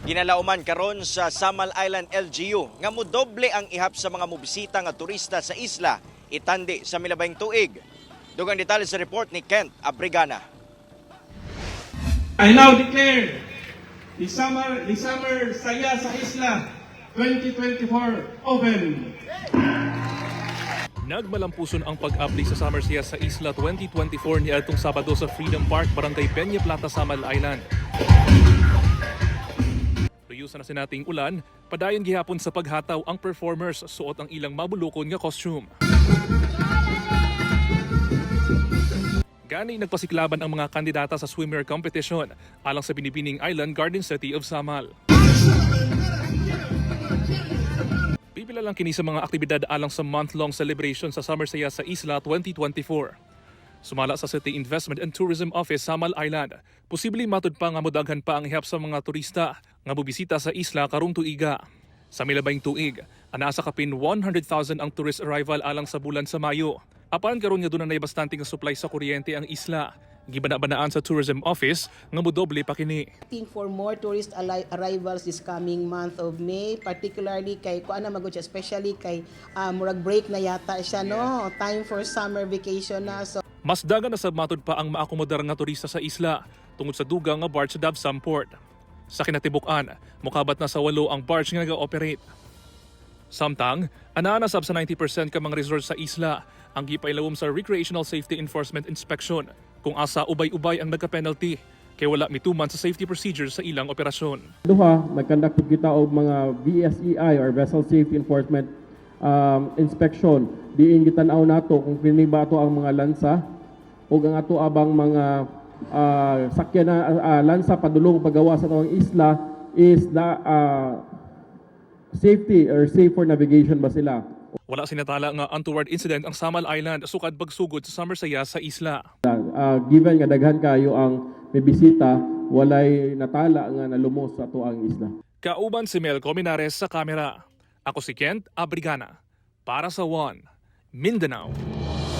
Ginalauman karon sa Samal Island LGU nga modoble ang ihap sa mga mobisita nga turista sa isla itandi sa milabayng tuig. Dugang detalye sa report ni Kent Abrigana. I now declare the summer Saya sa Isla 2024 open. Nagmalampuson ang pag-apply sa Summer Saya sa Isla 2024 niadtong Sabado sa Freedom Park, Barangay Peña Plata, Samal Island. Luyusan na sinating ulan, padayon gihapon sa paghataw ang performers suot ang ilang mabulokon nga costume. Gani nagpasiklaban ang mga kandidata sa swimwear competition alang sa Binibining Island Garden City of Samal. Pipila lang kini sa mga aktibidad alang sa month-long celebration sa Summer Saya sa Isla 2024. Sumala sa City Investment and Tourism Office Samal Island, posibleng matud pa nga modaghan pa ang ihap sa mga turista nga mobisita sa isla karong tuiga. Sa milabayng tuig, anaa sa kapin 100,000 ang tourist arrival alang sa bulan sa Mayo. Apan karon nga dunay bastante nga supply sa kuryente ang isla. Gibana-banaan sa Tourism Office nga modoble pa kini. For more tourist arrivals this coming month of May, particularly kay kuan na magud siya, especially kay murag break na yata siya, no, time for summer vacation na. So Mas dagan na sab matud pa ang maakomodar nga turista sa isla tungod sa dugang nga barge sa Davsam Port. Sa kinatibuk-an, mokabat na sa 8 ang barge nga ga-operate. Samtang, anaa na sab sa 90% ka mga resort sa isla ang gipailawom sa Recreational Safety Enforcement Inspection kung asa ubay-ubay ang nagka-penalty kay wala mituman sa safety procedures sa ilang operasyon. Duha, nag-conduct kita og mga VSEI or Vessel Safety Enforcement inspection. Diin gitan-aw nato kung kini ba ato ang mga lansa o ang ato abang mga sakyan na lansa padulong paggawa sa atong isla is safety or safe for navigation ba sila. Wala sinatala nga untoward incident ang Samal Island sukad pagsugod sa Summer Saya sa isla. Given nga daghan kayo ang may bisita, walay natala nga nalumos sa ato ang isla. Kauban si Melco Minares sa kamera. Ako si Kent Abrigana para sa One Mindanao.